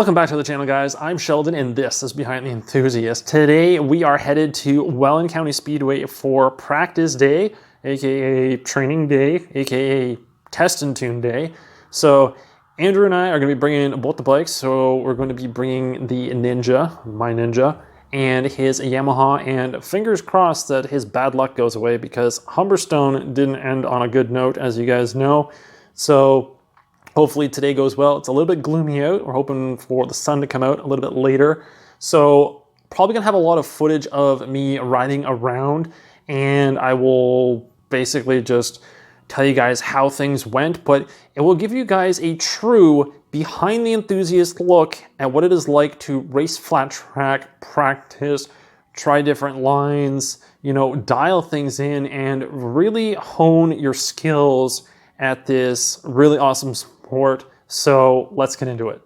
Welcome back to the channel, guys. I'm Sheldon and this is Behind the Enthusiast. Today we are headed to Welland County Speedway for practice day, aka training day, aka test and tune day. So Andrew and I are going to be bringing both the bikes. So we're going to be bringing the Ninja, my Ninja, and his Yamaha, and fingers crossed that his bad luck goes away because Humberstone didn't end on a good note, as you guys know. So hopefully today goes well. It's a little bit gloomy out. We're hoping for the sun to come out a little bit later. So probably gonna have a lot of footage of me riding around, and I will basically just tell you guys how things went, but it will give you guys a true behind the enthusiast look at what it is like to race flat track, practice, try different lines, dial things in and really hone your skills at this really awesome sport. So let's get into it.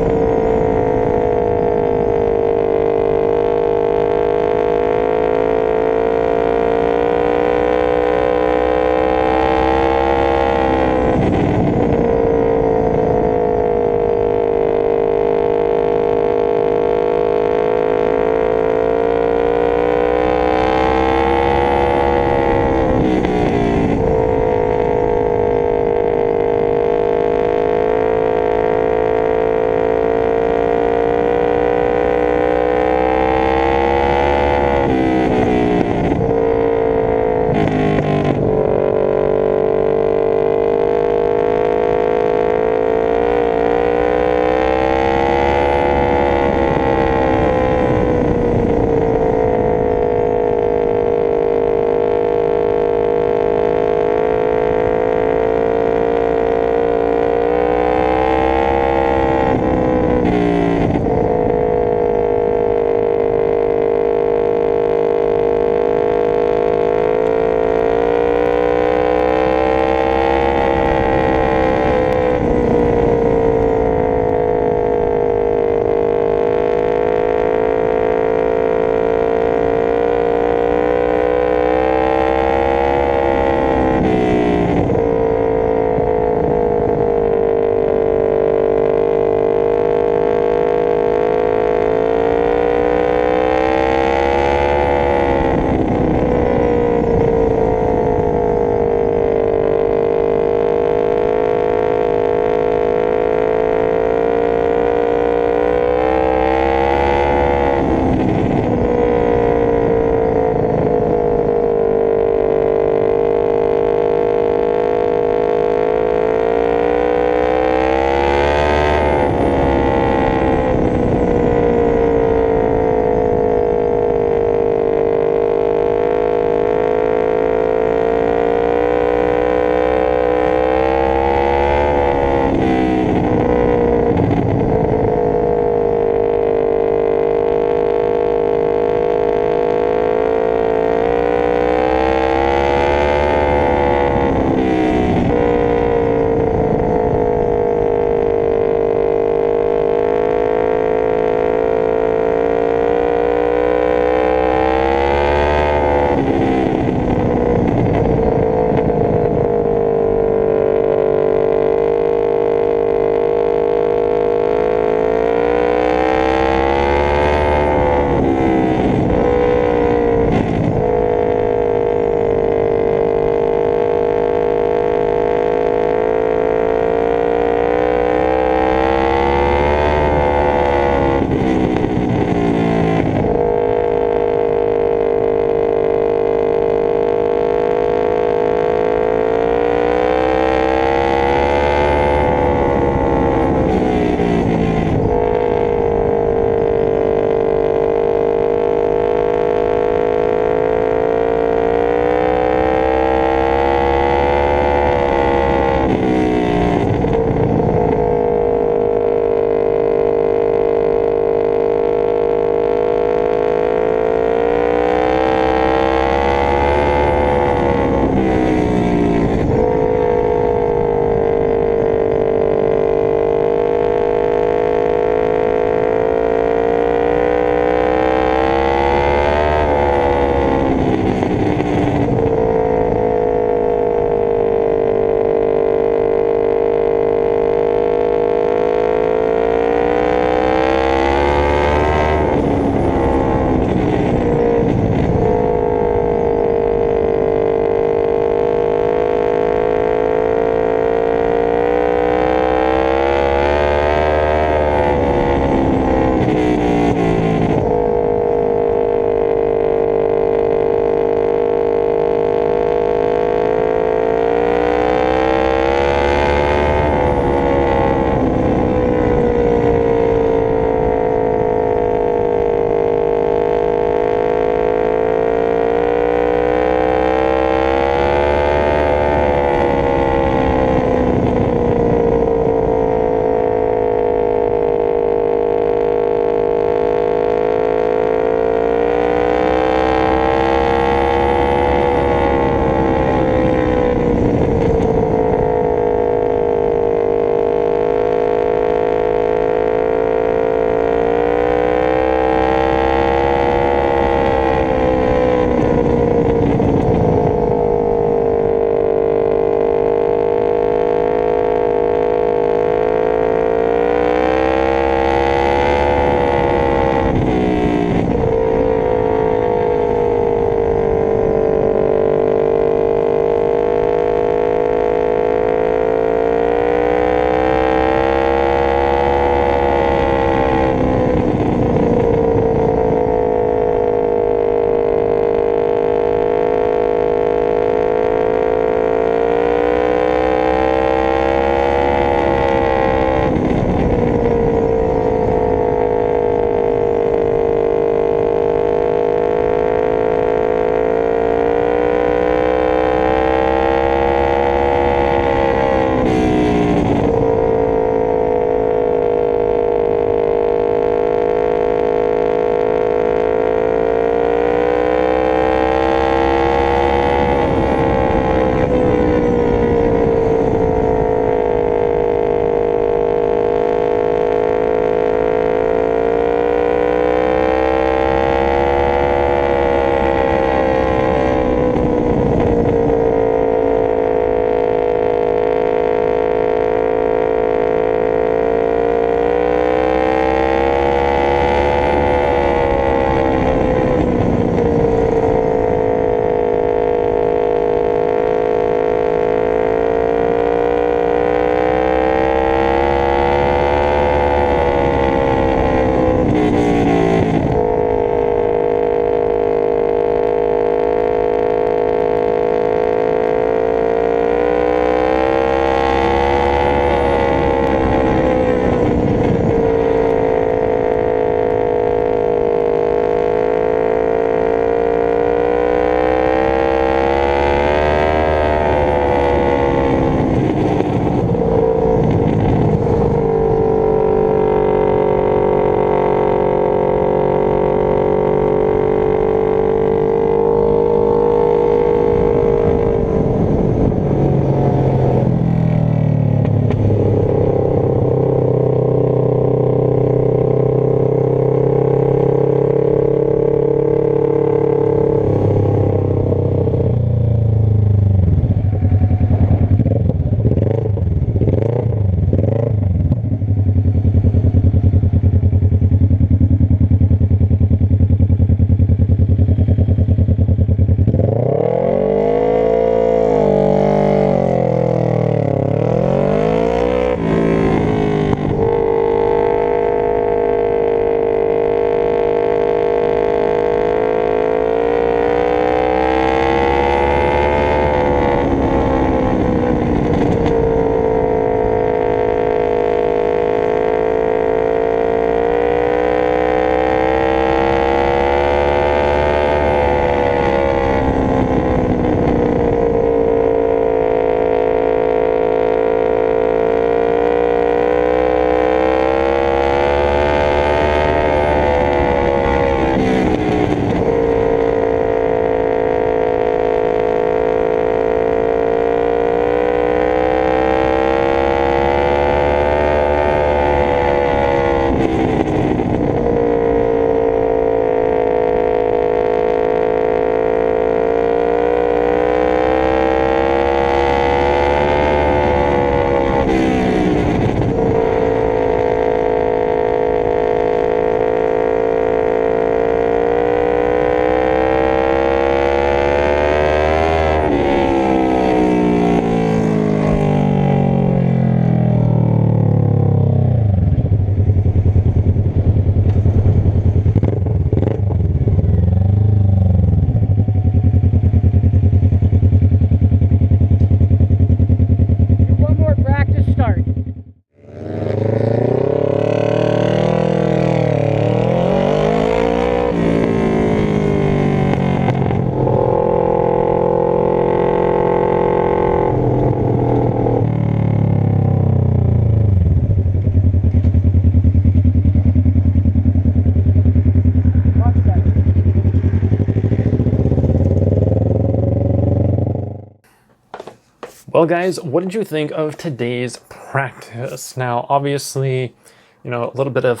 Well, guys, what did you think of today's practice? Now, obviously, you know, a little bit of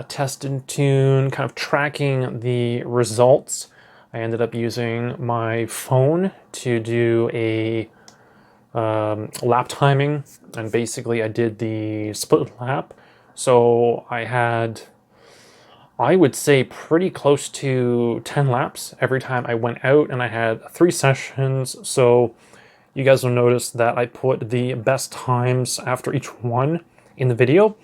test and tune, kind of tracking the results. I ended up using my phone to do a lap timing, and basically I did the split lap. So I had, I would say, pretty close to 10 laps every time I went out, and I had 3 sessions. So you guys will notice that I put the best times after each one in the video.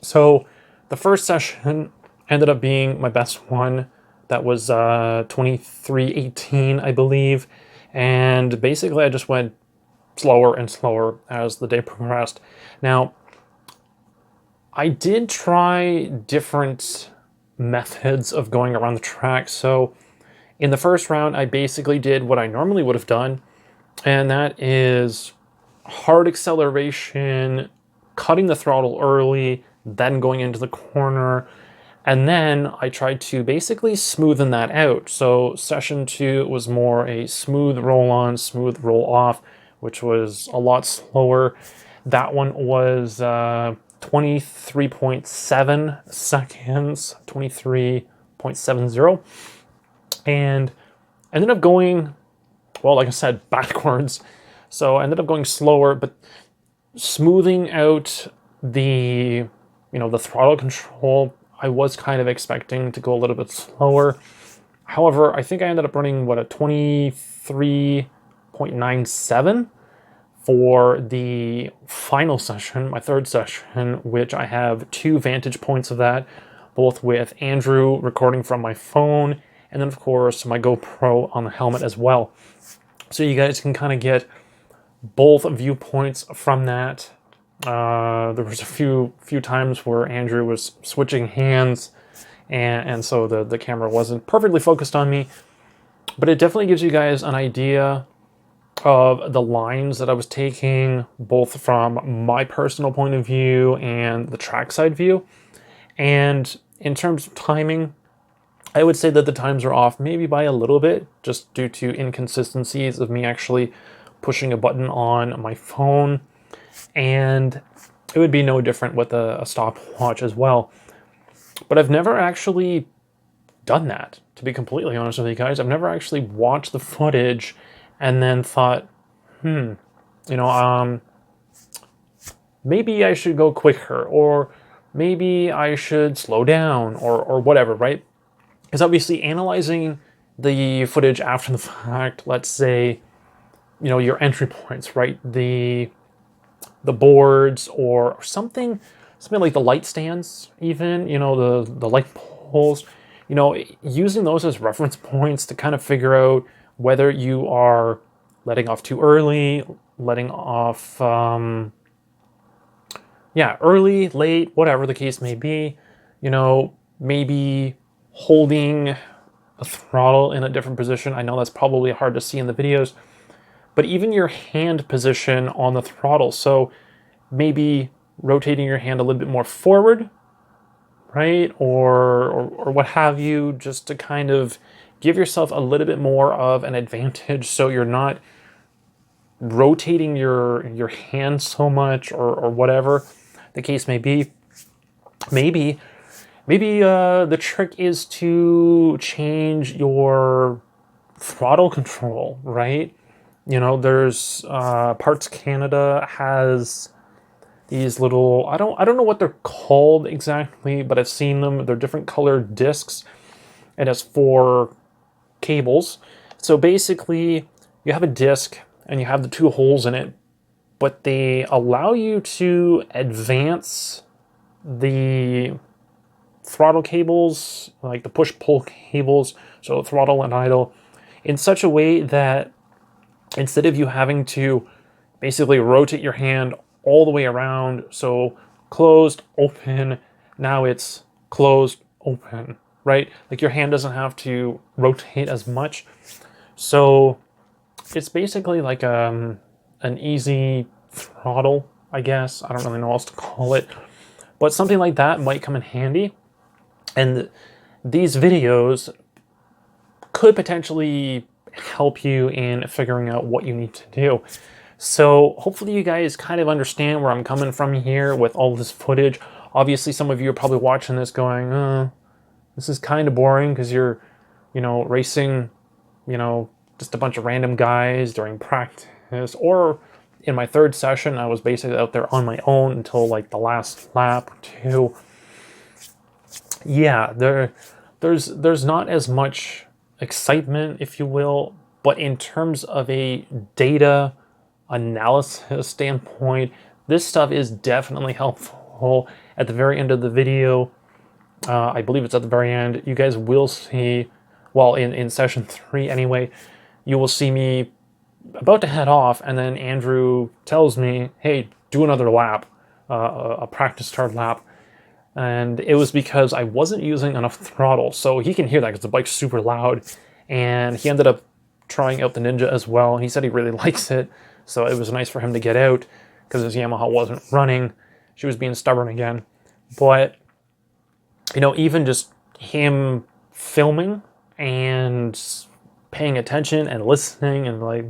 So the first session ended up being my best one. That was 23:18, I believe. And basically I just went slower and slower as the day progressed. Now, I did try different methods of going around the track. So in the first round, I basically did what I normally would have done, and that is hard acceleration, cutting the throttle early, then going into the corner. And then I tried to basically smoothen that out. So session 2 was more a smooth roll on, smooth roll off, which was a lot slower. That one was 23.7 seconds, 23.70. And ended up going, well, like I said, backwards. So I ended up going slower, but smoothing out the, the throttle control, I was kind of expecting to go a little bit slower. However, I think I ended up running, a 23.97 for the final session, my third session, which I have 2 vantage points of that, both with Andrew recording from my phone, and then of course my GoPro on the helmet as well. So you guys can kind of get both viewpoints from that. There was a few times where Andrew was switching hands, and so the camera wasn't perfectly focused on me, but it definitely gives you guys an idea of the lines that I was taking, both from my personal point of view and the trackside view. And in terms of timing, I would say that the times are off maybe by a little bit, just due to inconsistencies of me actually pushing a button on my phone. And it would be no different with a stopwatch as well. But I've never actually done that, to be completely honest with you guys. I've never actually watched the footage and then thought, maybe I should go quicker, or maybe I should slow down, or whatever, right? Because obviously analyzing the footage after the fact, let's say, your entry points, right? The boards or something like the light stands, even, the light poles, using those as reference points to kind of figure out whether you are letting off too early, letting off, early, late, whatever the case may be, maybe holding a throttle in a different position. I know that's probably hard to see in the videos, but even your hand position on the throttle. So maybe rotating your hand a little bit more forward, right? Or what have you, just to kind of give yourself a little bit more of an advantage, so you're not rotating your hand so much, or whatever the case may be. Maybe the trick is to change your throttle control, right? There's Parts Canada has these little, I don't know what they're called exactly, but I've seen them. They're different colored discs, and it's for cables. So basically, you have a disc and you have the 2 holes in it, but they allow you to advance the throttle cables, like the push-pull cables, so throttle and idle, in such a way that instead of you having to basically rotate your hand all the way around, so closed, open, now it's closed, open, right? Like your hand doesn't have to rotate as much. So it's basically like an easy throttle, I guess. I don't really know what else to call it, but something like that might come in handy. And these videos could potentially help you in figuring out what you need to do. So hopefully you guys kind of understand where I'm coming from here with all this footage. Obviously, some of you are probably watching this going, this is kind of boring because you're, racing, just a bunch of random guys during practice. Or in my third session, I was basically out there on my own until like the last lap or two. Yeah, there's not as much excitement, if you will, but in terms of a data analysis standpoint, this stuff is definitely helpful. At the very end of the video, I believe it's at the very end, you guys will see, well, in session 3 anyway, you will see me about to head off, and then Andrew tells me, hey, do another lap, a practice start lap. And it was because I wasn't using enough throttle. So he can hear that because the bike's super loud. And he ended up trying out the Ninja as well. And he said he really likes it. So it was nice for him to get out because his Yamaha wasn't running. She was being stubborn again. But, even just him filming and paying attention and listening and like,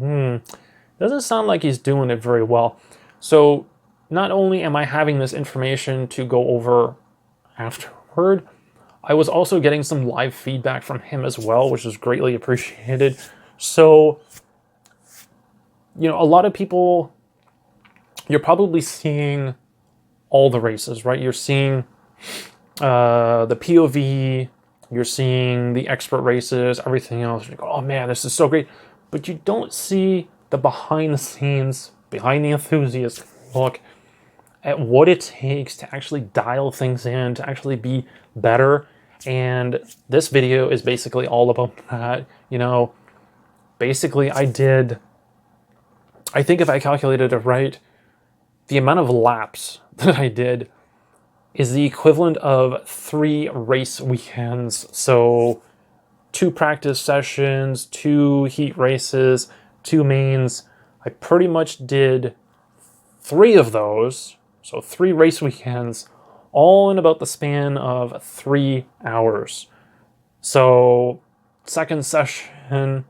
doesn't sound like he's doing it very well. So not only am I having this information to go over afterward, I was also getting some live feedback from him as well, which was greatly appreciated. So, a lot of people, you're probably seeing all the races, right? You're seeing the POV, you're seeing the expert races, everything else. You go, oh man, this is so great. But you don't see the behind the scenes, behind the enthusiast look at what it takes to actually dial things in, to actually be better. And this video is basically all about that. Basically I think if I calculated it right, the amount of laps that I did is the equivalent of 3 race weekends. So 2 practice sessions, 2 heat races, 2 mains. I pretty much did 3 of those. So 3 race weekends, all in about the span of 3 hours. So second session,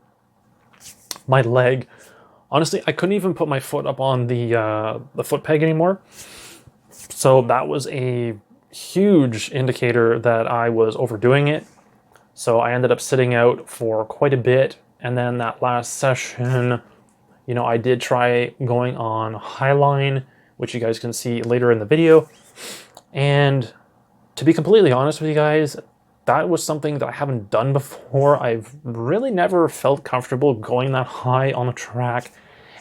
my leg, honestly, I couldn't even put my foot up on the foot peg anymore. So that was a huge indicator that I was overdoing it. So I ended up sitting out for quite a bit. And then that last session, I did try going on Highline, which you guys can see later in the video. And to be completely honest with you guys, that was something that I haven't done before. I've really never felt comfortable going that high on a track,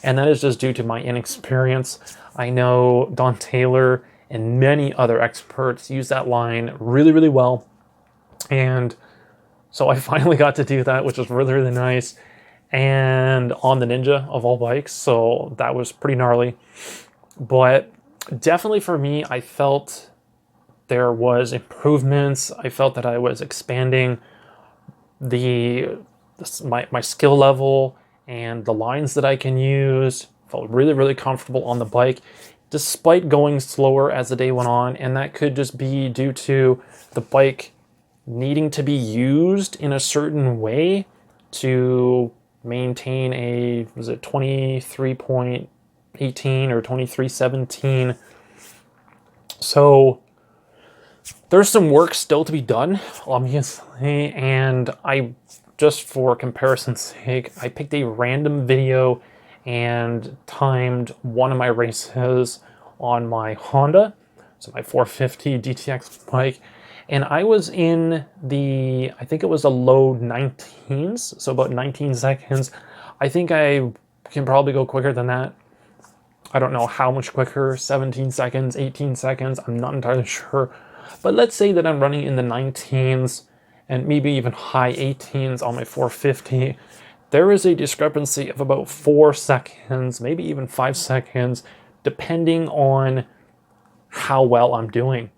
and that is just due to my inexperience. I know Don Taylor and many other experts use that line really, really well. And so I finally got to do that, which was really, really nice. And on the Ninja of all bikes, so that was pretty gnarly. But definitely for me, I felt there was improvements. I felt that I was expanding my skill level and the lines that I can use. Felt really, really comfortable on the bike, despite going slower as the day went on. And that could just be due to the bike needing to be used in a certain way to maintain a, was it 23.18 or 23.17. So there's some work still to be done, obviously, and I, just for comparison's sake, I picked a random video and timed one of my races on my Honda, so my 450 DTX bike, and I was in the, I think it was a low 19s, so about 19 seconds. I think I can probably go quicker than that. I don't know how much quicker, 17 seconds, 18 seconds, I'm not entirely sure. But let's say that I'm running in the 19s and maybe even high 18s on my 450. There is a discrepancy of about 4 seconds, maybe even 5 seconds, depending on how well I'm doing.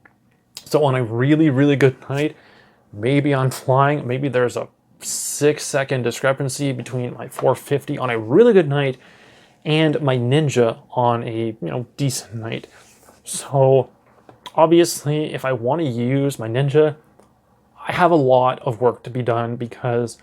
So on a really, really good night, maybe I'm flying, maybe there's a 6-second discrepancy between my 450 on a really good night and my Ninja on a decent night. So obviously, if I want to use my Ninja, I have a lot of work to be done, because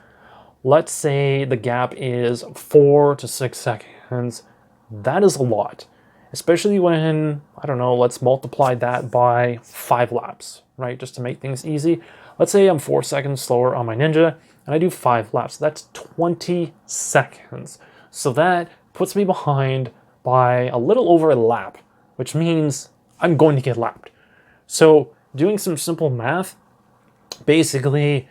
let's say the gap is 4 to 6 seconds. That is a lot, especially when, I don't know, let's multiply that by 5 laps, right? Just to make things easy. Let's say I'm 4 seconds slower on my Ninja and I do 5 laps. That's 20 seconds. So that puts me behind by a little over a lap, which means I'm going to get lapped. So doing some simple math, basically,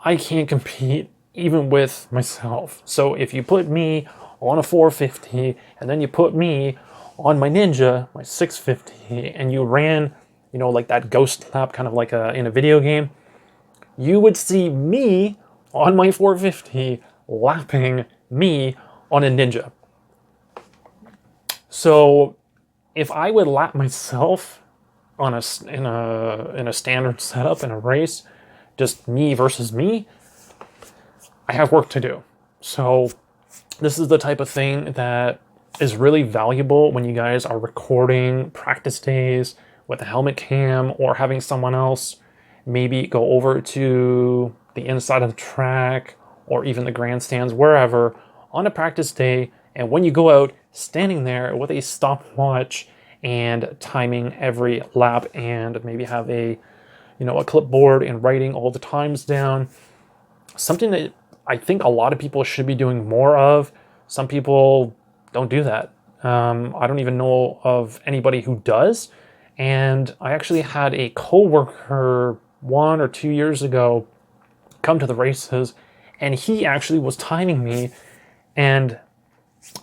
I can't compete even with myself. So if you put me on a 450 and then you put me on my Ninja, my 650, and you ran, you know, like that ghost lap, kind of like in a video game, you would see me on my 450 lapping me on a Ninja. So if I would lap myself on in a standard setup in a race, just me versus me, I have work to do. So this is the type of thing that is really valuable when you guys are recording practice days with a helmet cam, or having someone else maybe go over to the inside of the track or even the grandstands, wherever, on a practice day. And when you go out, standing there with a stopwatch and timing every lap, and maybe have a clipboard and writing all the times down. Something that I think a lot of people should be doing more of. Some people don't do that. I don't even know of anybody who does. And I actually had a coworker 1 or 2 years ago come to the races, and he actually was timing me. And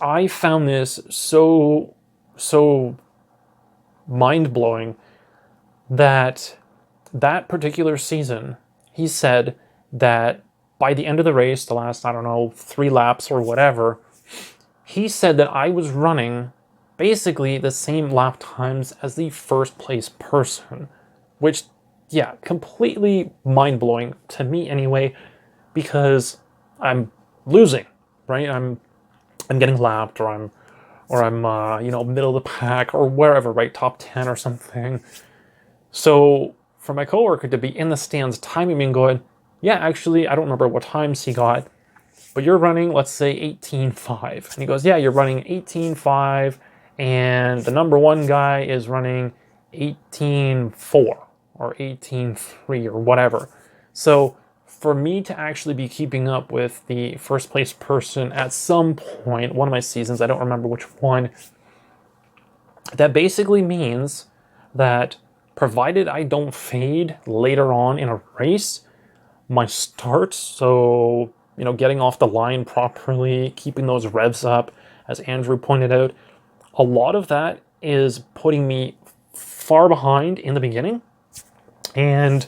I found this so mind-blowing that particular season, he said that by the end of the race, the last, I don't know, 3 laps or whatever, he said that I was running basically the same lap times as the first place person, which, yeah, completely mind-blowing to me anyway, because I'm losing, right? I'm getting lapped, or I'm middle of the pack or wherever, right? Top 10 or something. So for my coworker to be in the stands timing me and going, yeah, actually, I don't remember what times he got, but you're running, let's say 18.5. And he goes, yeah, you're running 18.5, and the number 1 guy is running 18.4 or 18.3 or whatever. So for me to actually be keeping up with the first place person at some point, one of my seasons, I don't remember which one, that basically means that provided I don't fade later on in a race, my starts, so, getting off the line properly, keeping those revs up, as Andrew pointed out, a lot of that is putting me far behind in the beginning, and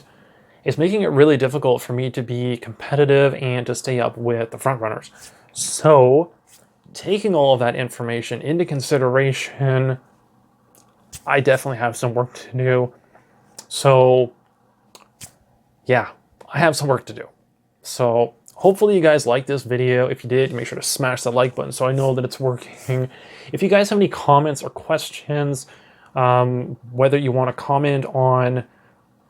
it's making it really difficult for me to be competitive and to stay up with the front runners. So, taking all of that information into consideration, I definitely have some work to do. So, yeah, I have some work to do. So, hopefully you guys liked this video. If you did, make sure to smash that like button so I know that it's working. If you guys have any comments or questions, whether you want to comment on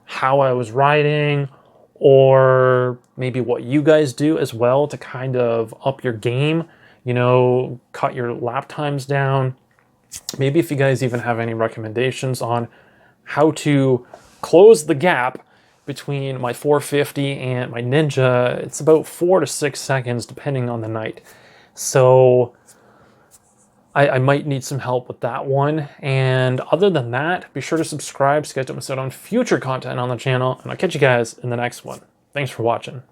how I was riding, or maybe what you guys do as well to kind of up your game, cut your lap times down. Maybe if you guys even have any recommendations on how to close the gap between my 450 and my Ninja. It's about 4 to 6 seconds depending on the night. So I might need some help with that one. And other than that, be sure to subscribe so you guys don't miss out on future content on the channel. And I'll catch you guys in the next one. Thanks for watching.